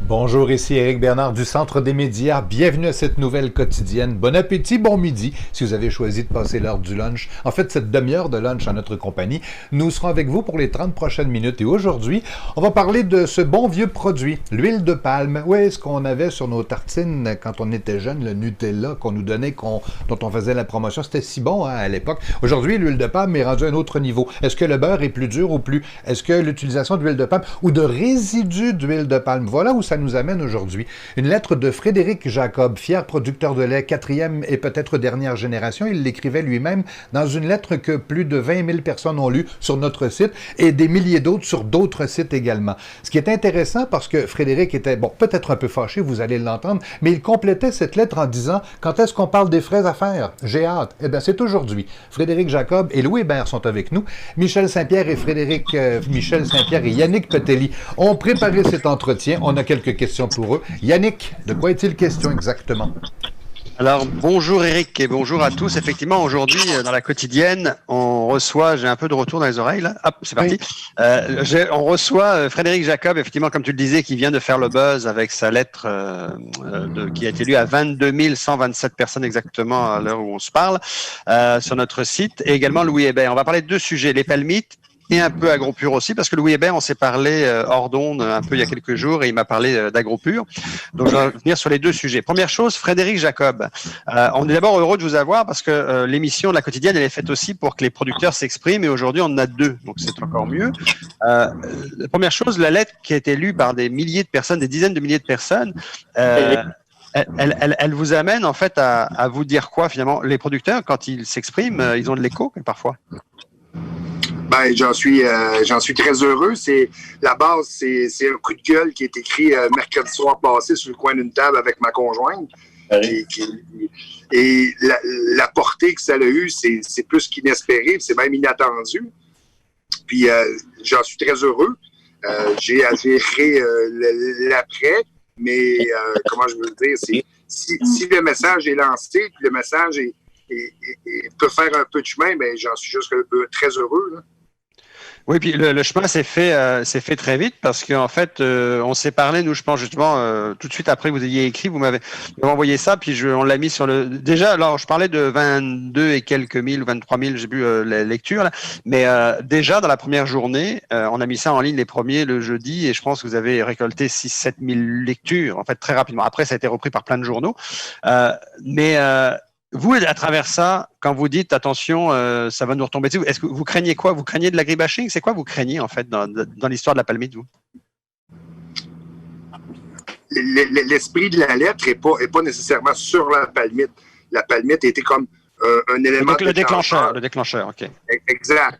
Bonjour, ici Éric Bernard du Centre des médias. Bienvenue à cette nouvelle quotidienne. Bon appétit, bon midi, si vous avez choisi de passer l'heure du lunch. En fait, cette demi-heure de lunch en notre compagnie, nous serons avec vous pour les 30 prochaines minutes. Et aujourd'hui, on va parler de ce bon vieux produit, l'huile de palme. Oui, ce qu'on avait sur nos tartines quand on était jeune, le Nutella qu'on nous donnait, dont on faisait la promotion. C'était si bon à l'époque. Aujourd'hui, l'huile de palme est rendue à un autre niveau. Est-ce que le beurre est plus dur ou plus? Est-ce que l'utilisation d'huile de palme ou de résidus d'huile de palme? Voilà où ça nous amène aujourd'hui. Une lettre de Frédéric Jacob, fier producteur de lait, quatrième et peut-être dernière génération. Il l'écrivait lui-même dans une lettre que plus de 20 000 personnes ont lue sur notre site et des milliers d'autres sur d'autres sites également. Ce qui est intéressant parce que Frédéric était, bon, peut-être un peu fâché, vous allez l'entendre, mais il complétait cette lettre en disant « Quand est-ce qu'on parle des vraies affaires? J'ai hâte. » Eh bien, c'est aujourd'hui. Frédéric Jacob et Louis Hébert sont avec nous. Michel Saint-Pierre et Michel Saint-Pierre et Yannick Petelli ont préparé cet entretien. On a quelques questions pour eux. Yannick, de quoi est-il question exactement? Alors, bonjour Eric et bonjour à tous. Effectivement, aujourd'hui, dans la quotidienne, on reçoit, j'ai un peu de retour dans les oreilles, là. Hop, c'est parti. Oui. On reçoit Frédéric Jacob, effectivement, comme tu le disais, qui vient de faire le buzz avec sa lettre qui a été lue à 22 127 personnes exactement à l'heure où on se parle, sur notre site. Et également Louis Hébert. On va parler de deux sujets, les palmites et un peu AgroPure aussi, parce que Louis Hébert, on s'est parlé hors d'onde un peu il y a quelques jours et il m'a parlé d'AgroPure. Donc, je vais revenir sur les deux sujets. Première chose, Frédéric Jacob. On est d'abord heureux de vous avoir parce que l'émission de la quotidienne, elle est faite aussi pour que les producteurs s'expriment et aujourd'hui, on en a deux, donc c'est encore mieux. La première chose, la lettre qui a été lue par des milliers de personnes, des dizaines de milliers de personnes, elle vous amène en fait à vous dire quoi finalement? Les producteurs, quand ils s'expriment, ils ont de l'écho parfois. Ben, j'en suis très heureux. C'est la base, c'est un coup de gueule qui est écrit mercredi soir passé sur le coin d'une table avec ma conjointe. Oui. Et la portée que ça a eue, c'est plus qu'inespéré, c'est même inattendu. Puis j'en suis très heureux. J'ai à gérer l'après, mais comment je veux le dire, c'est si le message est lancé, puis le message peut faire un peu de chemin, ben j'en suis juste très heureux, là. Oui, puis le chemin s'est fait très vite parce qu'en fait, on s'est parlé, nous, je pense justement, tout de suite après que vous ayez écrit, vous m'avez envoyé ça, puis on l'a mis sur le. Déjà, alors, je parlais de 22 et quelques mille, 23 000, j'ai vu la lecture, là, mais déjà dans la première journée, on a mis ça en ligne les premiers le jeudi, et je pense que vous avez récolté 6-7 000 lectures, en fait, très rapidement. Après, ça a été repris par plein de journaux, mais vous, à travers ça, quand vous dites attention, ça va nous retomber dessus, est-ce que vous craignez quoi? Vous craignez de l'agribashing? C'est quoi vous craignez en fait dans l'histoire de la palmite, vous? L'esprit de la lettre n'est pas nécessairement sur la palmite. La palmite était comme un élément. Le déclencheur, OK. Exact.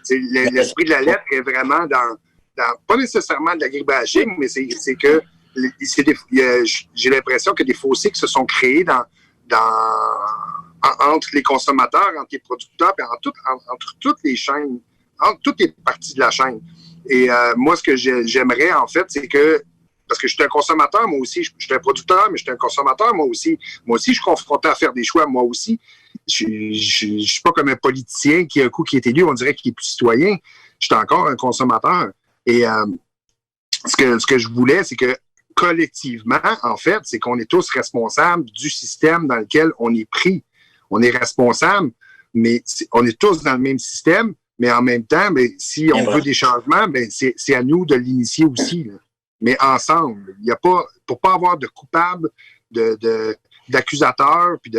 L'esprit de la lettre est vraiment dans pas nécessairement de l'agribashing, mais c'est que j'ai l'impression que des fossés qui se sont créés entre les consommateurs, entre les producteurs, et entre toutes les chaînes, entre toutes les parties de la chaîne. Et moi, ce que j'aimerais, en fait, c'est que, parce que je suis un consommateur, moi aussi, je suis un producteur, mais je suis un consommateur, moi aussi. Moi aussi, je suis confronté à faire des choix, moi aussi. Je suis pas comme un politicien qui, un coup qui est élu, on dirait qu'il est plus citoyen. Je suis encore un consommateur. Et ce que je voulais, c'est que collectivement, en fait, c'est qu'on est tous responsables du système dans lequel on est pris. On est responsable, mais on est tous dans le même système, mais en même temps, ben, si on veut des changements, ben, c'est à nous de l'initier aussi, là. Mais ensemble. Il y a pas, pour pas avoir de coupables, d'accusateurs, puis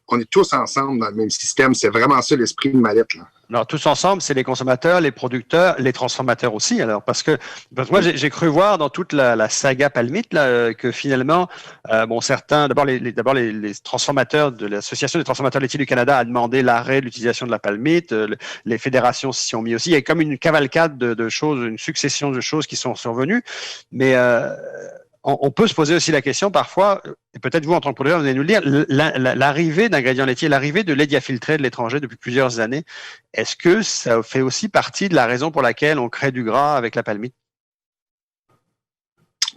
on est tous ensemble dans le même système. C'est vraiment ça l'esprit de ma lettre, là. Alors, tous ensemble, c'est les consommateurs, les producteurs, les transformateurs aussi. Alors, parce que moi, j'ai cru voir dans toute la saga palmite là, que finalement, certains, d'abord les transformateurs de l'Association des transformateurs laitiers du Canada a demandé l'arrêt de l'utilisation de la palmite. Les fédérations s'y sont mis aussi. Il y a comme une cavalcade de choses, une succession de choses qui sont survenues. Mais on peut se poser aussi la question parfois, et peut-être vous en tant que producteur, vous allez nous le dire, l'arrivée d'ingrédients laitiers, l'arrivée de lait diafiltré de l'étranger depuis plusieurs années, est-ce que ça fait aussi partie de la raison pour laquelle on crée du gras avec la palmite?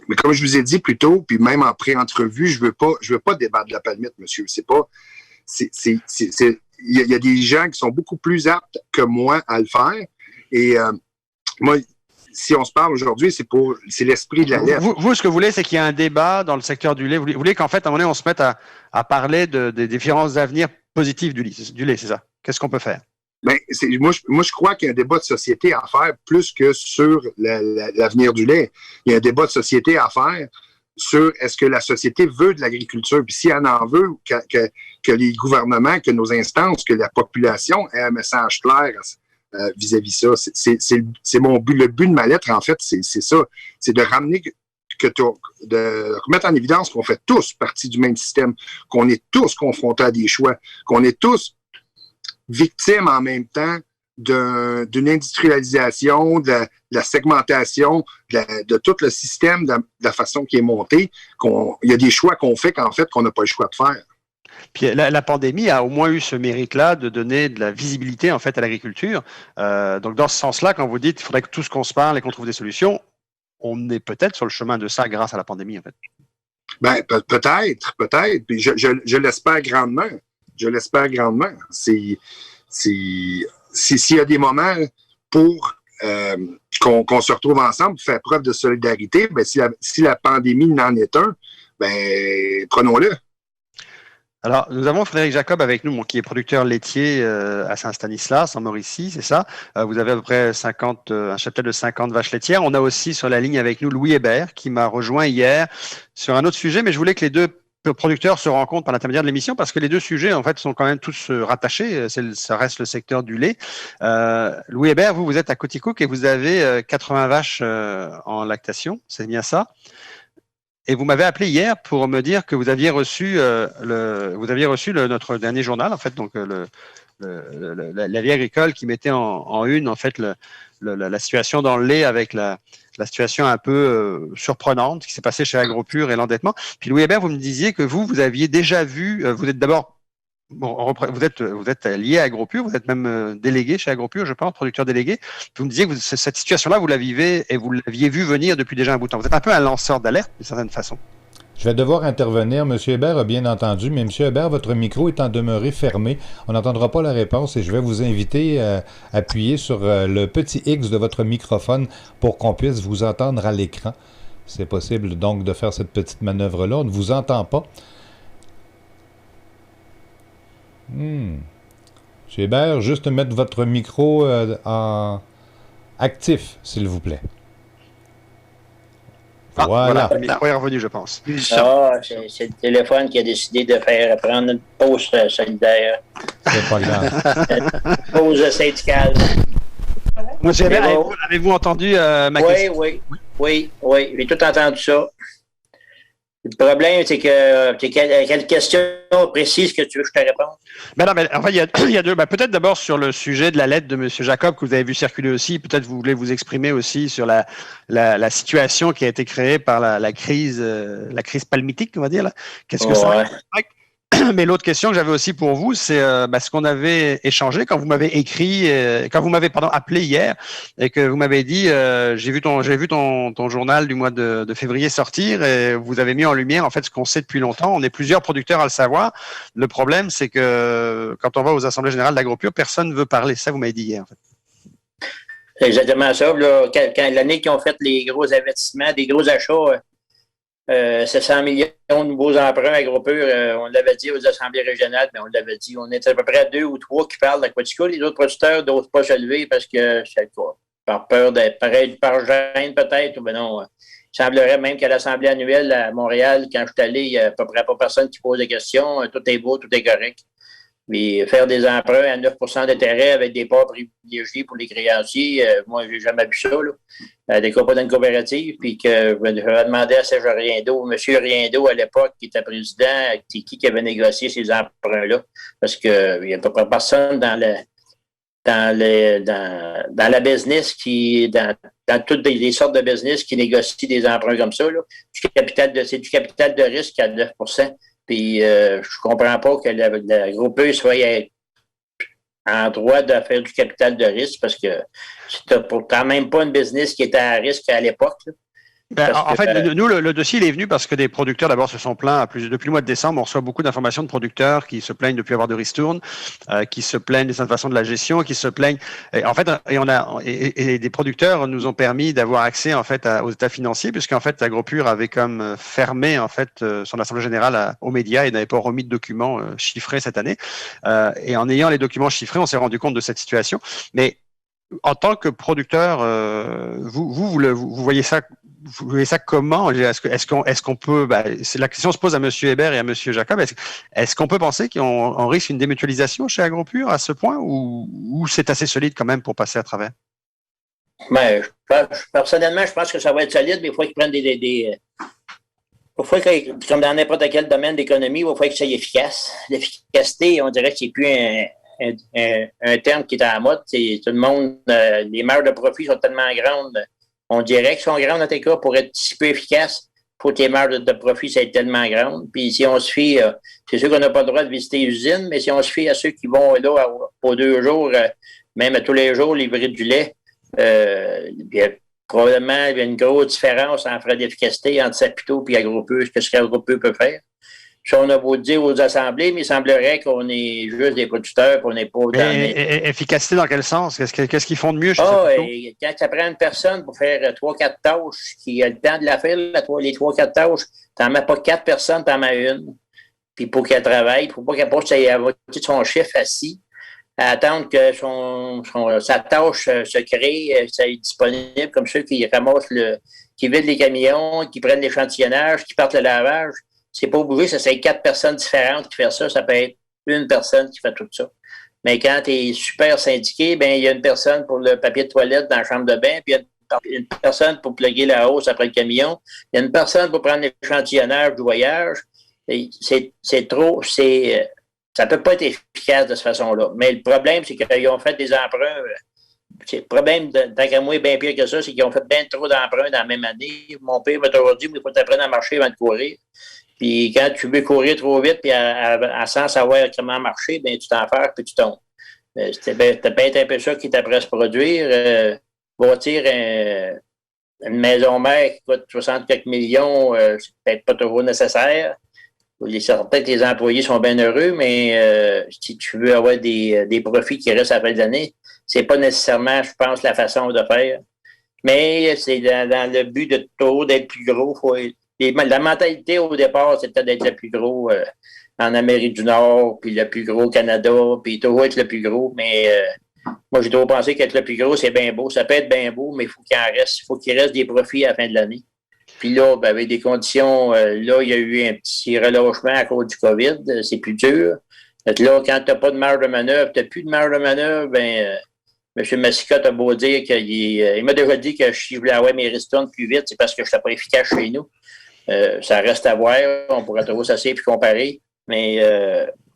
Mais comme je vous ai dit plus tôt, puis même en pré-entrevue, je veux pas débattre de la palmite, monsieur. Il y a des gens qui sont beaucoup plus aptes que moi à le faire. Et moi, si on se parle aujourd'hui, c'est l'esprit de la lettre. Vous, ce que vous voulez, c'est qu'il y ait un débat dans le secteur du lait. Vous voulez qu'en fait, à un moment donné, on se mette à parler des différents avenirs positifs du lait, c'est ça? Qu'est-ce qu'on peut faire? Ben, moi, je crois qu'il y a un débat de société à faire plus que sur l'avenir du lait. Il y a un débat de société à faire sur est-ce que la société veut de l'agriculture. Puis si elle en veut, que les gouvernements, que nos instances, que la population ait un message clair vis-à-vis ça. C'est mon but. Le but de ma lettre, en fait, c'est ça. C'est de ramener de remettre en évidence qu'on fait tous partie du même système, qu'on est tous confrontés à des choix, qu'on est tous victimes en même temps d'une industrialisation, de la segmentation, de tout le système, de la façon qui est monté. Il y a des choix qu'on fait qu'en fait, qu'on n'a pas le choix de faire. Puis la pandémie a au moins eu ce mérite-là de donner de la visibilité en fait à l'agriculture. Donc dans ce sens-là, quand vous dites qu'il faudrait que tous qu'on se parle et qu'on trouve des solutions, on est peut-être sur le chemin de ça grâce à la pandémie en fait. Ben peut-être. Puis je l'espère grandement. S'il y a des moments pour qu'on se retrouve ensemble, faire preuve de solidarité, ben si la pandémie n'en est un, ben prenons-le. Alors, nous avons Frédéric Jacob avec nous, qui est producteur laitier à Saint-Stanislas, en Mauricie, c'est ça. Vous avez à peu près un cheptel de 50 vaches laitières. On a aussi sur la ligne avec nous Louis Hébert, qui m'a rejoint hier sur un autre sujet, mais je voulais que les deux producteurs se rencontrent par l'intermédiaire de l'émission parce que les deux sujets, en fait, sont quand même tous rattachés. Ça reste le secteur du lait. Louis Hébert, vous êtes à Coaticook et vous avez 80 vaches en lactation, c'est bien ça? Et vous m'avez appelé hier pour me dire que vous aviez reçu notre dernier journal, en fait, donc la vie agricole qui mettait en une, en fait, la situation dans le lait avec la situation un peu surprenante qui s'est passée chez AgroPure et l'endettement. Puis Louis Hébert, vous me disiez que vous aviez déjà vu, vous êtes d'abord, vous êtes lié à AgroPure, vous êtes même délégué chez AgroPure, je pense, producteur délégué. Vous me disiez que cette situation-là, vous la vivez et vous l'aviez vu venir depuis déjà un bout de temps. Vous êtes un peu un lanceur d'alerte, d'une certaine façon. Je vais devoir intervenir. M. Hébert a bien entendu, mais M. Hébert, votre micro est en demeuré fermé. On n'entendra pas la réponse et je vais vous inviter à appuyer sur le petit X de votre microphone pour qu'on puisse vous entendre à l'écran. C'est possible donc de faire cette petite manœuvre-là. On ne vous entend pas. M. Hébert, juste mettre votre micro en actif, s'il vous plaît. Voilà. Le micro est revenu, je pense. C'est le téléphone qui a décidé de faire prendre une pause solidaire. C'est pas grave. Pause syndicale. Monsieur Hébert, avez-vous entendu ma question? Oui. J'ai tout entendu ça. Le problème, c'est que quelle question précise que tu veux que je te réponde? Ben non, mais enfin, il y a deux. Ben, peut-être d'abord sur le sujet de la lettre de M. Jacob que vous avez vu circuler aussi. Peut-être vous voulez vous exprimer aussi sur la situation qui a été créée par la crise palmitique, on va dire. Qu'est-ce que ça implique? Mais l'autre question que j'avais aussi pour vous, c'est ce qu'on avait échangé quand vous m'avez écrit, quand vous m'avez appelé hier et que vous m'avez dit j'ai vu ton journal du mois de février sortir et vous avez mis en lumière en fait ce qu'on sait depuis longtemps. On est plusieurs producteurs à le savoir. Le problème, c'est que quand on va aux assemblées générales d'AgroPure, personne ne veut parler. Ça, vous m'avez dit hier. En fait. C'est exactement ça. Là, quand l'année qu'ils ont fait les gros investissements, des gros achats. C'est 100 millions de nouveaux emprunts à AgroPure. On l'avait dit aux assemblées régionales, mais on l'avait dit. On était à peu près 2 ou 3 qui parlent d'Aquatico. Les autres producteurs n'osent pas se lever parce que c'est quoi? Par peur d'être pareil, par gêne peut-être. Ou ben non. Il semblerait même qu'à l'Assemblée annuelle à Montréal, quand je suis allé, il n'y a à peu près pas personne qui pose des questions. Tout est beau, tout est correct. Mais faire des emprunts à 9 d'intérêt avec des parts privilégiés pour les créanciers, moi, j'ai jamais vu ça. Des copains d'une coopérative, puis que je vais demander à Serge Riendeau, M. Riendeau, à l'époque, qui était président, qui avait négocié ces emprunts-là, parce qu'il n'y a à peu près personne dans la business dans toutes les sortes de business qui négocient des emprunts comme ça. C'est du capital de risque à 9 Puis je comprends pas que le groupe soit en droit de faire du capital de risque parce que c'était quand même pas une business qui était à risque à l'époque. En fait, nous, le dossier il est venu parce que des producteurs d'abord se sont plaints depuis le mois de décembre. On reçoit beaucoup d'informations de producteurs qui se plaignent de ne plus avoir de ristourne, qui se plaignent de cette façon de la gestion, qui se plaignent. Et des producteurs nous ont permis d'avoir accès en fait aux états financiers, puisqu'en fait Agropur avait comme fermé en fait son assemblée générale aux médias et n'avait pas remis de documents chiffrés cette année. Et en ayant les documents chiffrés, on s'est rendu compte de cette situation. Mais en tant que producteur, vous voyez ça. Vous voyez ça comment? Est-ce qu'on peut, la question se pose à M. Hébert et à M. Jacob. Est-ce qu'on peut penser qu'on risque une démutualisation chez Agropur à ce point ou c'est assez solide quand même pour passer à travers? Personnellement, je pense que ça va être solide, mais il faut qu'ils prennent comme dans n'importe quel domaine d'économie, il faut que ça soit efficace. L'efficacité, on dirait que c'est plus un terme qui est à la mode. C'est tout le monde, les marges de profit sont tellement grandes. On dirait qu'elles sont grandes dans tes cas pour être si peu efficace. Il faut que les marges de profit soient tellement grandes. Puis si on se fie, c'est sûr qu'on n'a pas le droit de visiter les usines, mais si on se fie à ceux qui vont là pour 2 jours, même à tous les jours, livrer du lait, probablement il y a une grosse différence en frais d'efficacité entre Saputo et Agropur, ce qu'Agropur peut faire. Si on a beau dire aux assemblées, mais il semblerait qu'on est juste des producteurs, qu'on n'est pas dans efficacité dans quel sens? Qu'est-ce qu'ils font de mieux chez Saputo? Quand ça prend une personne pour faire 3-4 tâches, qui a le temps de la faire, les 3-4 tâches, tu n'en mets pas 4 personnes, tu en mets une. Puis pour qu'elle travaille, il ne faut pas qu'elle passe à moitié de son chiffre assis, à attendre que sa tâche se crée, ça est disponible, comme ceux qui ramassent qui vident les camions, qui prennent l'échantillonnage, qui partent le lavage. C'est pas obligé, c'est 4 personnes différentes qui font ça. Ça peut être une personne qui fait tout ça. Mais quand tu es super syndiqué, il y a une personne pour le papier de toilette dans la chambre de bain, puis il y a une personne pour plugger la hausse après le camion. Il y a une personne pour prendre l'échantillonnage du voyage. C'est trop, ça peut pas être efficace de cette façon-là. Mais le problème, c'est qu'ils ont fait des emprunts. Le problème, tant qu'à moi, bien pire que ça, c'est qu'ils ont fait bien trop d'emprunts dans la même année. Mon père m'a toujours dit, il faut t'apprendre à marcher avant de courir. Puis quand tu veux courir trop vite puis sans savoir comment marcher, tu t'en fais puis tu tombes. C'était peut-être un peu ça qui t'apprête à se produire. Bâtir une maison mère qui coûte 60 quelques millions, c'est peut-être pas toujours nécessaire. Peut-être que les employés sont bien heureux, mais si tu veux avoir des profits qui restent à la fin de l'année, c'est pas nécessairement, je pense, la façon de faire. Mais c'est dans le but de toujours d'être plus gros. La mentalité au départ, c'était d'être le plus gros en Amérique du Nord, puis le plus gros au Canada, puis toujours être le plus gros. Mais moi, j'ai toujours pensé qu'être le plus gros, c'est bien beau. Ça peut être bien beau, mais il faut qu'il reste des profits à la fin de l'année. Puis là, avec des conditions, là, il y a eu un petit relâchement à cause du COVID. C'est plus dur. Donc là, quand tu n'as pas de marge de manœuvre, tu n'as plus de marge de manœuvre, M. Massicotte a beau dire il m'a déjà dit que si je voulais avoir mes ristournes plus vite, c'est parce que je n'étais pas efficace chez nous. Ça reste à voir. On pourrait toujours s'asseoir et comparer. Mais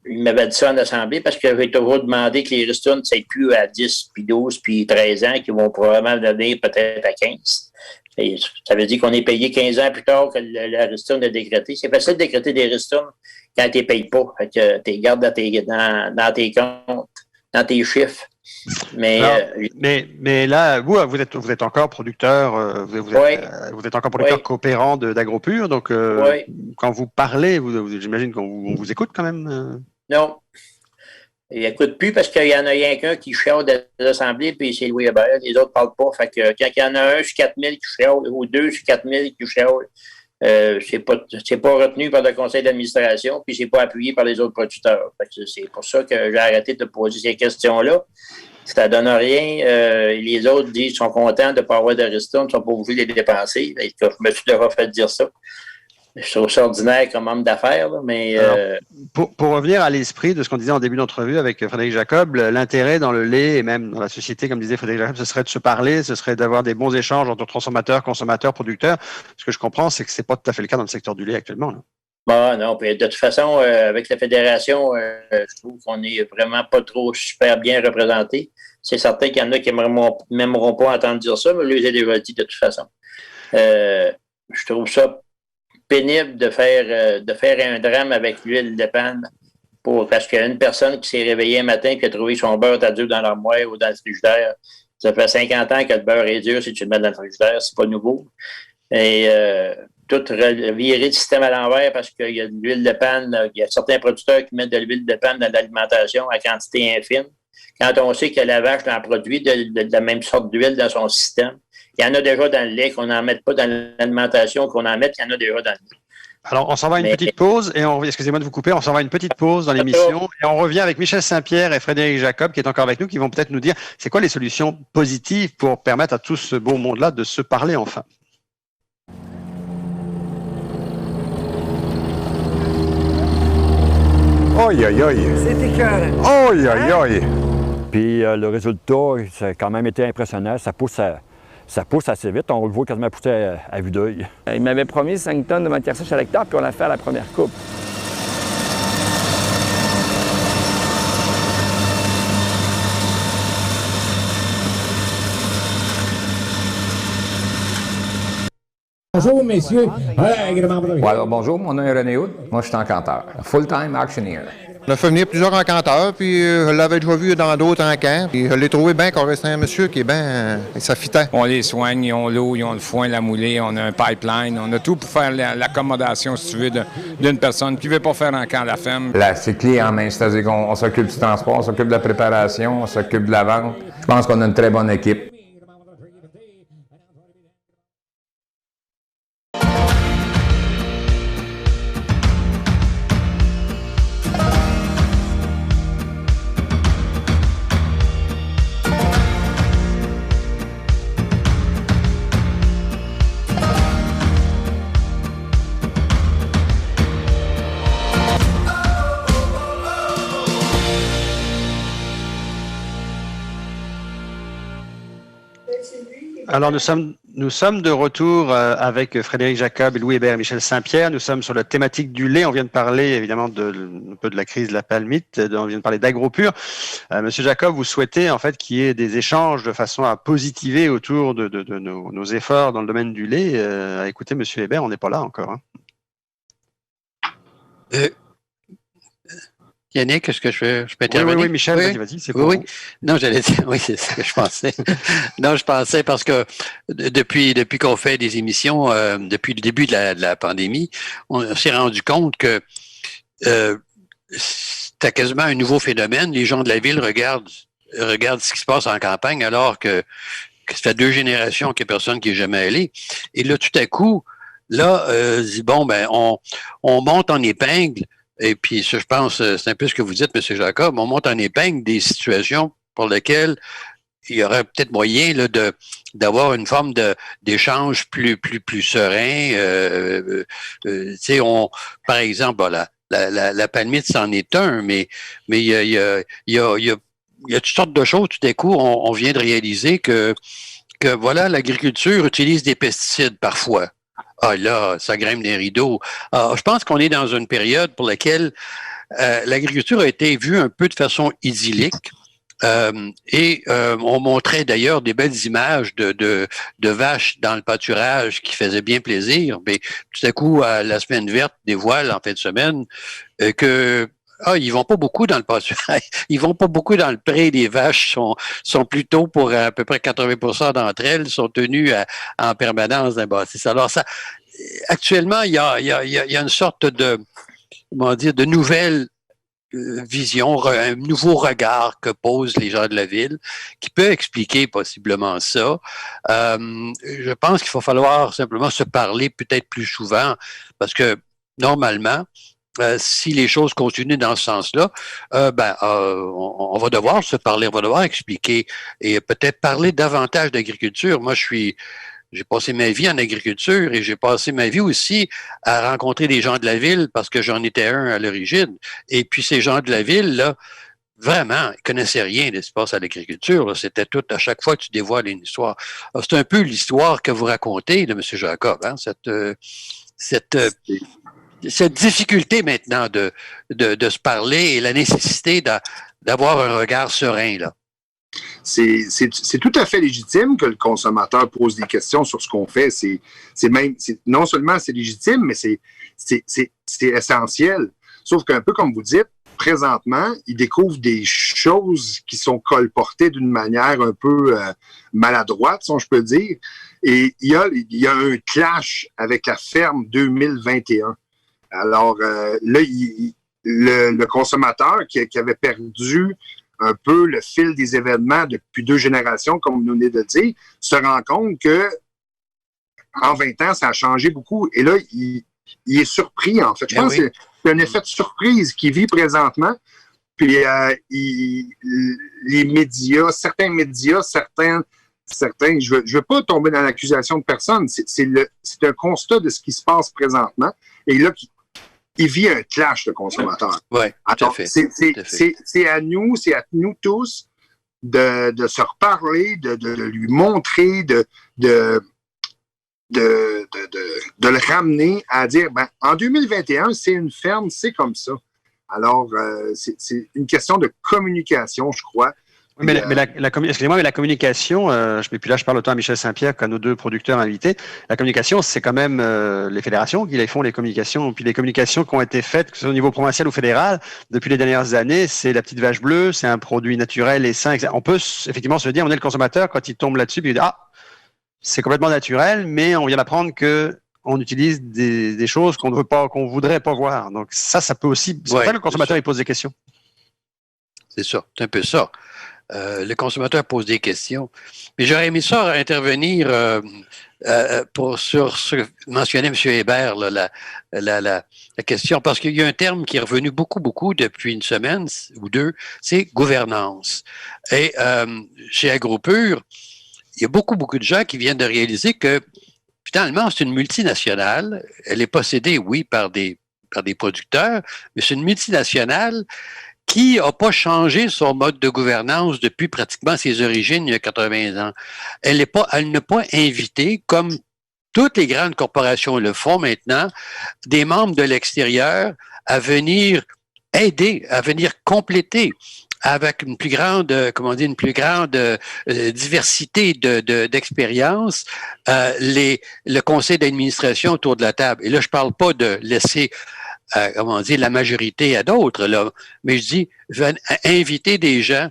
il m'avait dit ça en assemblée parce que j'avais toujours demandé que les ristournes ne soient plus à 10, puis 12, puis 13 ans, qui vont probablement donner peut-être à 15. Et ça veut dire qu'on est payé 15 ans plus tard que la ristourne est décrétée. C'est facile de décréter des ristournes quand tu ne payes pas. Fait que tu les gardes dans tes comptes, dans tes chiffres. Mais là, vous êtes encore producteur, vous êtes encore producteur coopérant d'Agropur, donc quand vous parlez, j'imagine qu'on vous écoute quand même. Non, il n'écoute plus parce qu'il y en a rien qu'un qui chiale des assemblées, puis c'est Louis Hébert, les autres ne parlent pas. Fait que quand il y en a un sur 4000 qui chiale, ou 2 sur 4000 qui chiale, c'est pas retenu par le conseil d'administration, puis c'est pas appuyé par les autres producteurs. Fait que c'est pour ça que j'ai arrêté de poser ces questions-là. Ça ne donne rien. Les autres disent qu'ils sont contents de ne pas avoir de ristournes, ils ne sont pas obligés de les dépenser. Je me suis déjà fait dire ça. Je trouve ça ordinaire comme homme d'affaires, mais... Alors, pour revenir à l'esprit de ce qu'on disait en début d'entrevue avec Frédéric Jacob, l'intérêt dans le lait et même dans la société, comme disait Frédéric Jacob, ce serait de se parler, ce serait d'avoir des bons échanges entre transformateurs, consommateurs, producteurs. Ce que je comprends, c'est que ce n'est pas tout à fait le cas dans le secteur du lait actuellement. Là. Non, puis de toute façon, avec la fédération, je trouve qu'on n'est vraiment pas trop super bien représenté. C'est certain qu'il y en a qui n'aimeront pas entendre dire ça, mais lui, j'ai déjà dit de toute façon. Je trouve ça pénible de faire un drame avec l'huile de palme parce qu'il y a une personne qui s'est réveillée un matin et qui a trouvé son beurre à dur dans l'armoire ou dans le frigidaire. Ça fait 50 ans que le beurre est dur si tu le mets dans le frigidaire, c'est pas nouveau. et tout virer le système à l'envers parce qu'il y a de l'huile de panne. Là. Il y a certains producteurs qui mettent de l'huile de panne dans l'alimentation à quantité infime. Quand on sait que la vache en produit de la même sorte d'huile dans son système, il y en a déjà dans le lait qu'on n'en mette pas dans l'alimentation, qu'on en mette, il y en a déjà dans le lait. Alors, on s'en va à une petite pause et excusez-moi de vous couper, on s'en va à une petite pause dans l'émission et on revient avec Michel Saint-Pierre et Frédéric Jacob qui est encore avec nous, qui vont peut-être nous dire c'est quoi les solutions positives pour permettre à tout ce beau monde-là de se parler enfin. Aïe, aïe, aïe. C'est écœurant. Aïe, aïe, aïe. Puis le résultat, ça a quand même été impressionnant. Ça pousse assez vite. On le voit quasiment pousser à vue d'œil. Il m'avait promis 5 tonnes de matière sèche à l'hectare, puis on l'a fait à la première coupe. Bonjour, messieurs. Alors, bonjour, mon nom est René Houd. Moi, je suis encanteur. Full-time auctioneer. On a fait venir plusieurs encanteurs, puis je l'avais déjà vu dans d'autres encans. Puis je l'ai trouvé bien correct. C'est un monsieur qui est bien... ça fitait. On les soigne, ils ont l'eau, ils ont le foin, la moulée, on a un pipeline, on a tout pour faire l'accommodation, si tu veux, d'une personne qui ne veut pas faire un camp à la ferme. Là, c'est clé en main, c'est-à-dire qu'on s'occupe du transport, on s'occupe de la préparation, on s'occupe de la vente. Je pense qu'on a une très bonne équipe. Alors, nous sommes de retour avec Frédéric Jacob, Louis Hébert et Michel Saint-Pierre. Nous sommes sur la thématique du lait. On vient de parler, évidemment, un peu de la crise de la palmite. On vient de parler d'AgroPure. Monsieur Jacob, vous souhaitez, en fait, qu'il y ait des échanges de façon à positiver autour de nos efforts dans le domaine du lait. Écoutez, Monsieur Hébert, on n'est pas là encore. Hein. Yannick, est-ce que je peux intervenir? Oui, Michel, vas-y, c'est oui. Non, j'allais dire, oui, c'est ce que je pensais. Non, je pensais parce que depuis qu'on fait des émissions, depuis le début de la pandémie, on s'est rendu compte que c'était quasiment un nouveau phénomène. Les gens de la ville regardent ce qui se passe en campagne alors que ça fait 2 générations qu'il n'y a personne qui n'est jamais allé. Et là, tout à coup, on monte en épingle. Et puis, ça, je pense, c'est un peu ce que vous dites, M. Jacob, on monte en épingle des situations pour lesquelles il y aurait peut-être moyen là, d'avoir une forme d'échange plus serein. Par exemple, la palmite, c'en est un, mais il y a toutes sortes de choses. Tout à coup, on vient de réaliser que voilà, l'agriculture utilise des pesticides parfois. Ah là, ça grimpe des rideaux. Je pense qu'on est dans une période pour laquelle l'agriculture a été vue un peu de façon idyllique. On montrait d'ailleurs des belles images de vaches dans le pâturage qui faisaient bien plaisir. Mais tout à coup, la semaine verte dévoile en fin de semaine ils vont pas beaucoup dans le pâturage. Ils vont pas beaucoup dans le pré. Les vaches sont plutôt, pour à peu près 80% d'entre elles, sont tenues en permanence d'un bâtisse. Alors ça, actuellement, il y a une sorte de nouvelle vision, un nouveau regard que posent les gens de la ville, qui peut expliquer possiblement ça. Je pense qu'il va falloir simplement se parler peut-être plus souvent, parce que normalement, si les choses continuent dans ce sens-là, on va devoir se parler, on va devoir expliquer et peut-être parler davantage d'agriculture. Moi, j'ai passé ma vie en agriculture et j'ai passé ma vie aussi à rencontrer des gens de la ville parce que j'en étais un à l'origine. Et puis ces gens de la ville, là, vraiment, ils connaissaient rien de ce qui se passe à l'agriculture. C'était tout, à chaque fois que tu dévoiles une histoire. Alors, c'est un peu l'histoire que vous racontez, là, M. Jacob, hein, cette difficulté maintenant de se parler et la nécessité d'avoir un regard serein, là. C'est tout à fait légitime que le consommateur pose des questions sur ce qu'on fait. Non seulement c'est légitime, mais c'est essentiel. Sauf qu'un peu comme vous dites, présentement, ils découvrent des choses qui sont colportées d'une manière un peu maladroite, si je peux dire. Et il y a un clash avec la ferme 2021. Alors là, le consommateur qui avait perdu un peu le fil des événements depuis 2 générations, comme vous venez de dire, se rend compte que en 20 ans, ça a changé beaucoup. Et là, il est surpris, en fait. Je pense que c'est un effet de surprise qu'il vit présentement. Puis les médias, certains médias, certains, je veux pas tomber dans l'accusation de personne, c'est un constat de ce qui se passe présentement. Et là, il vit un clash, le consommateur. Oui, tout à fait. C'est à nous tous de se reparler, de lui montrer, de le ramener à dire, ben, en 2021, c'est une ferme, c'est comme ça. Alors, c'est une question de communication, je crois. Mais excusez-moi, mais la communication, puis là, je parle autant à Michel Saint-Pierre qu'à nos 2 producteurs invités. La communication, c'est quand même les fédérations qui font les communications. Puis les communications qui ont été faites, que ce soit au niveau provincial ou fédéral, depuis les dernières années, c'est la petite vache bleue, c'est un produit naturel et sain. On peut effectivement se dire, on est le consommateur quand il tombe là-dessus, puis il dit, c'est complètement naturel, mais on vient d'apprendre que on utilise des choses qu'on ne veut pas, qu'on voudrait pas voir. Donc ça peut aussi. C'est pour ça que le consommateur il pose des questions. C'est ça, c'est un peu ça. Le consommateur pose des questions. Mais j'aurais aimé ça intervenir sur ce que mentionnait M. Hébert, là, la question, parce qu'il y a un terme qui est revenu beaucoup depuis une semaine ou 2, c'est gouvernance. Et chez AgroPure, il y a beaucoup de gens qui viennent de réaliser que finalement, c'est une multinationale. Elle est possédée, oui, par des producteurs, mais c'est une multinationale qui n'a pas changé son mode de gouvernance depuis pratiquement ses origines, il y a 80 ans. Elle n'a pas invité, comme toutes les grandes corporations le font maintenant, des membres de l'extérieur à venir aider, à venir compléter avec une plus grande, diversité d'expériences, le conseil d'administration autour de la table. Et là, je parle pas de laisser la majorité à d'autres, là. Mais je dis, inviter des gens,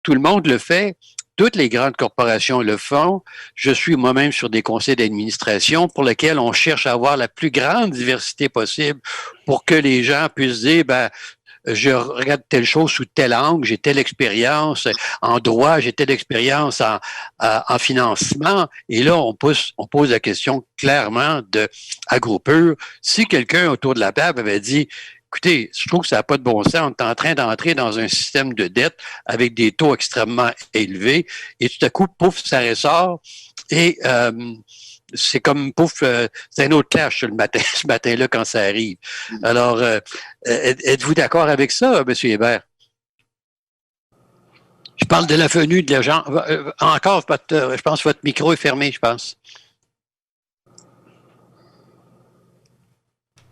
tout le monde le fait, toutes les grandes corporations le font. Je suis moi-même sur des conseils d'administration pour lesquels on cherche à avoir la plus grande diversité possible pour que les gens puissent dire, je regarde telle chose sous tel angle, j'ai telle expérience en droit, j'ai telle expérience en financement. Et là, on pose la question clairement de AgroPure. Si quelqu'un autour de la table avait dit, écoutez, je trouve que ça n'a pas de bon sens, on est en train d'entrer dans un système de dette avec des taux extrêmement élevés, et tout à coup, pouf, ça ressort, et c'est comme, pouf, c'est un autre clash ce matin-là quand ça arrive. Alors, êtes-vous d'accord avec ça, M. Hébert? Je parle de la venue de gens. Encore, je pense que votre micro est fermé, je pense.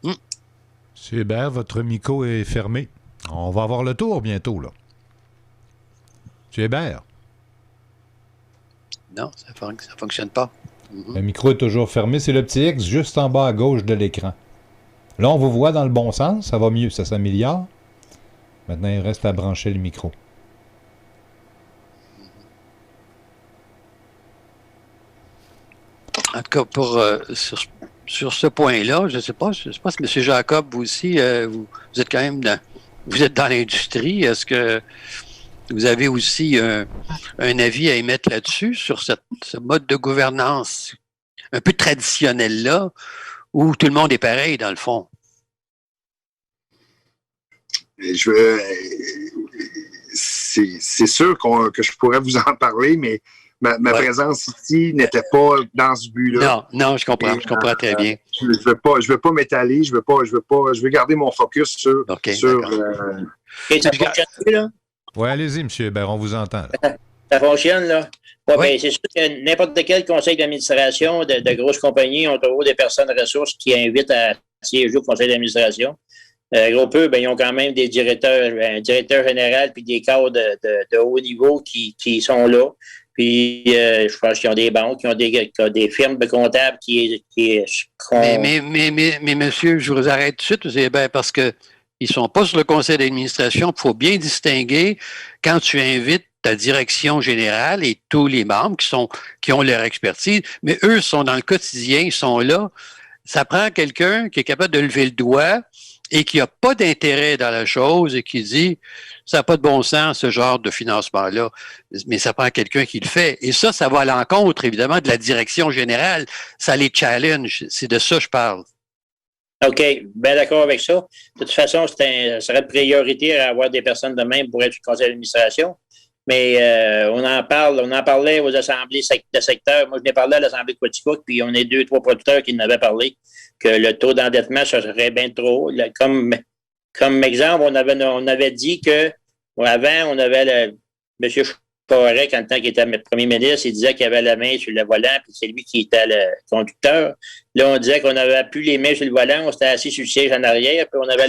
M. Hébert, votre micro est fermé. On va avoir le tour bientôt, là. M. Hébert? Non, ça ne fonctionne pas. Le micro est toujours fermé. C'est le petit X juste en bas à gauche de l'écran. Là, on vous voit dans le bon sens. Ça va mieux, ça s'améliore. Maintenant, il reste à brancher le micro. En tout cas, sur ce point-là, je ne sais pas si M. Jacob, vous aussi, vous êtes quand même vous êtes dans l'industrie. Est-ce que vous avez aussi un avis à émettre là-dessus, sur ce mode de gouvernance un peu traditionnel-là, où tout le monde est pareil, dans le fond? C'est sûr que je pourrais vous en parler, mais ma présence ici n'était pas dans ce but-là. Non, je comprends très bien. Je veux pas m'étaler, je veux garder mon focus sur... Et ça fonctionne, là? Oui, allez-y, M. Hébert, on vous entend. Ça fonctionne, là? Ouais, oui. Ben, c'est sûr que n'importe quel conseil d'administration de grosses compagnies ont toujours des personnes ressources qui invitent à siéger au conseil d'administration. AgroPure, ben, ils ont quand même des directeurs, un directeur général puis des cadres de haut niveau qui sont là. Puis, je pense qu'ils ont des banques, qui ont des firmes de comptables qui Mais monsieur, je vous arrête tout de suite, parce que Ils sont pas sur le conseil d'administration. Il faut bien distinguer quand tu invites ta direction générale et tous les membres qui ont leur expertise, mais eux sont dans le quotidien, ils sont là. Ça prend quelqu'un qui est capable de lever le doigt et qui n'a pas d'intérêt dans la chose et qui dit ça n'a pas de bon sens, ce genre de financement-là. Mais ça prend quelqu'un qui le fait. Et ça va à l'encontre, évidemment, de la direction générale. Ça les challenge. C'est de ça que je parle. OK, bien d'accord avec ça. De toute façon, ça serait de priorité à avoir des personnes de même pour être du conseil d'administration. Mais on en parlait aux assemblées de secteur. Moi, je n'ai parlé à l'Assemblée de Quaticook, puis on est 2-3 producteurs qui n'avaient parlé que le taux d'endettement, ça serait bien trop. Comme exemple, on avait dit que avant, on avait M. Charest, quand le temps qu'il était premier ministre, il disait qu'il avait la main sur le volant, puis c'est lui qui était le conducteur. Là, on disait qu'on n'avait plus les mains sur le volant, on s'était assis sur le siège en arrière, puis on avait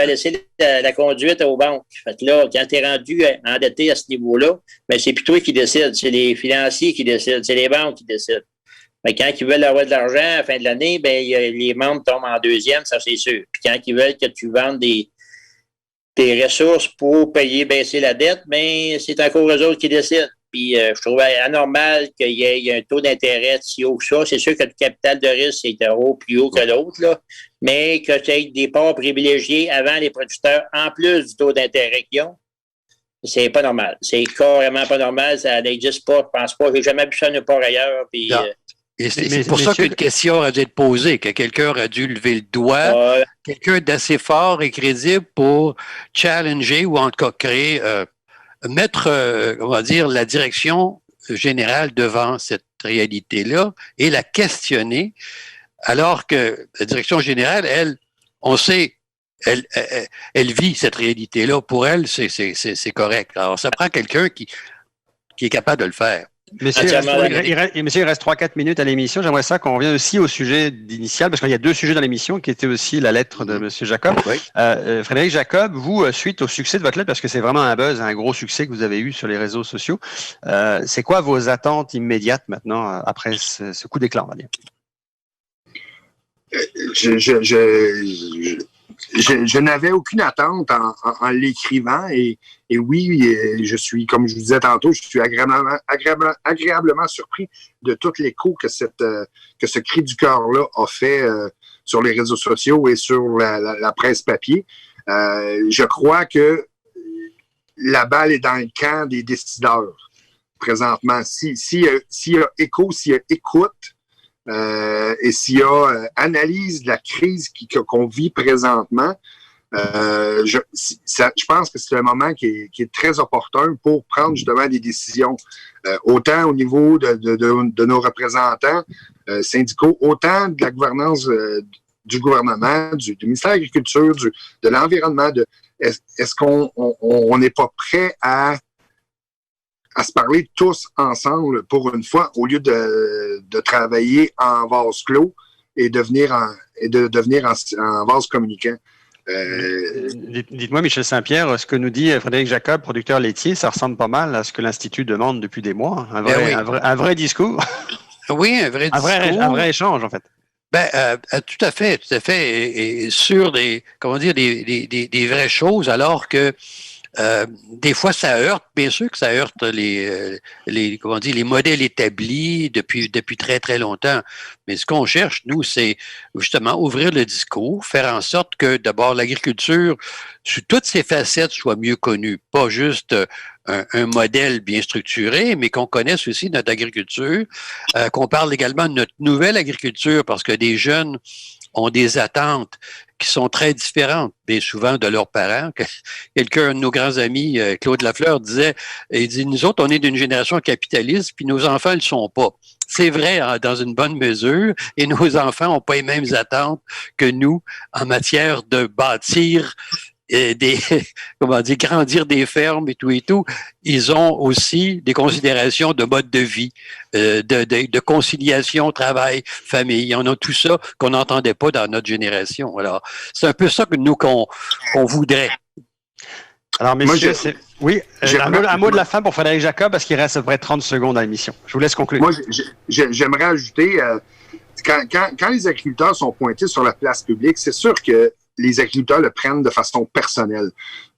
laissé la conduite aux banques. Fait que là, quand tu es rendu endetté à ce niveau-là, ben c'est plus toi qui décide, c'est les financiers qui décident, c'est les banques qui décident. Mais quand ils veulent avoir de l'argent à la fin de l'année, ben les membres tombent en deuxième, ça c'est sûr. Puis quand ils veulent que tu vendes des ressources pour baisser la dette, ben c'est encore eux autres qui décident. Puis je trouvais anormal qu'il y ait un taux d'intérêt si haut que ça. C'est sûr que le capital de risque est plus haut que l'autre, là, mais que tu aies des parts privilégiées avant les producteurs, en plus du taux d'intérêt qu'ils ont, c'est pas normal. C'est carrément pas normal. Ça n'existe pas. Je pense pas. J'ai jamais vu ça nulle part ailleurs. Puis, et c'est pour ça qu'une question aurait dû être posée, que quelqu'un aurait dû lever le doigt, quelqu'un d'assez fort et crédible pour challenger ou en tout cas créer, mettre, on va dire, la direction générale devant cette réalité-là et la questionner, alors que la direction générale, elle, on sait, elle vit cette réalité-là. Pour elle, c'est correct. Alors, ça prend quelqu'un qui est capable de le faire. Monsieur, il reste 3-4 minutes à l'émission. J'aimerais ça qu'on revienne aussi au sujet initial, parce qu'il y a 2 sujets dans l'émission, qui étaient aussi la lettre de M. Jacob. Oui. Frédéric Jacob, vous, suite au succès de votre lettre, parce que c'est vraiment un buzz, un gros succès que vous avez eu sur les réseaux sociaux, c'est quoi vos attentes immédiates maintenant, après ce coup d'éclat, on va dire? Je n'avais aucune attente en l'écrivant et oui, je suis, comme je vous disais tantôt, je suis agréablement surpris de tout l'écho que ce cri du cœur-là a fait sur les réseaux sociaux et sur la presse papier. Je crois que la balle est dans le camp des décideurs présentement. S'il y a écho, s'il y a écoute, et s'il y a analyse de la crise qu'on vit présentement, je pense que c'est un moment qui est très opportun pour prendre justement des décisions, autant au niveau de nos représentants syndicaux, autant de la gouvernance du gouvernement, du ministère de l'Agriculture, de l'Environnement. Est-ce qu'on n'est pas prêt à se parler tous ensemble pour une fois, au lieu de travailler en vase clos et de devenir en vase communicant. Dites-moi, Michel Saint-Pierre, ce que nous dit Frédéric Jacob, producteur laitier, ça ressemble pas mal à ce que l'Institut demande depuis des mois. Un vrai discours. Oui, un vrai discours. Un vrai échange, en fait. Tout à fait. Et sur des vraies choses, alors que des fois, ça heurte, bien sûr que ça heurte les modèles établis depuis très, très longtemps. Mais ce qu'on cherche, nous, c'est justement ouvrir le discours, faire en sorte que, d'abord, l'agriculture, sous toutes ses facettes, soit mieux connue. Pas juste un modèle bien structuré, mais qu'on connaisse aussi notre agriculture, qu'on parle également de notre nouvelle agriculture, parce que des jeunes ont des attentes qui sont très différentes, bien souvent, de leurs parents. Quelqu'un de nos grands amis, Claude Lafleur, il dit, nous autres, on est d'une génération capitaliste, puis nos enfants ne le sont pas. C'est vrai, dans une bonne mesure, et nos enfants n'ont pas les mêmes attentes que nous en matière de bâtir grandir des fermes et tout. Ils ont aussi des considérations de mode de vie, de conciliation, travail, famille. On a tout ça qu'on n'entendait pas dans notre génération. Alors, c'est un peu ça que nous, qu'on voudrait. Alors, messieurs, oui, un mot de la fin pour Frédéric Jacob, parce qu'il reste à peu près 30 secondes à l'émission. Je vous laisse conclure. Moi, j'aimerais ajouter, quand les agriculteurs sont pointés sur la place publique, c'est sûr que les agriculteurs le prennent de façon personnelle.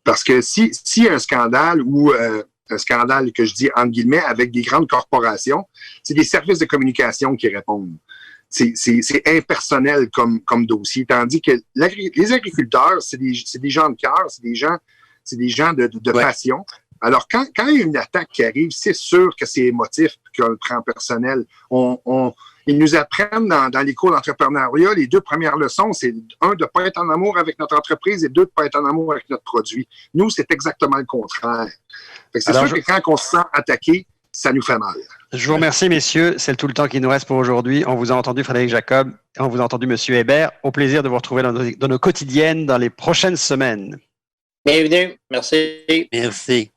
Parce que s'il y a un scandale ou un scandale que je dis entre guillemets avec des grandes corporations, c'est des services de communication qui répondent. C'est impersonnel comme dossier. Tandis que les agriculteurs, c'est des gens de cœur, c'est des gens de passion. Alors, quand il y a une attaque qui arrive, c'est sûr que c'est émotif qu'on le prend personnel. Ils nous apprennent dans les cours d'entrepreneuriat, les 2 premières leçons, c'est 1, de ne pas être en amour avec notre entreprise et 2, de ne pas être en amour avec notre produit. Nous, c'est exactement le contraire. C'est sûr que quand on se sent attaqué, ça nous fait mal. Je vous remercie, messieurs. C'est tout le temps qui nous reste pour aujourd'hui. On vous a entendu, Frédéric Jacob, et on vous a entendu, M. Hébert. Au plaisir de vous retrouver dans nos quotidiennes dans les prochaines semaines. Bienvenue. Merci. Merci.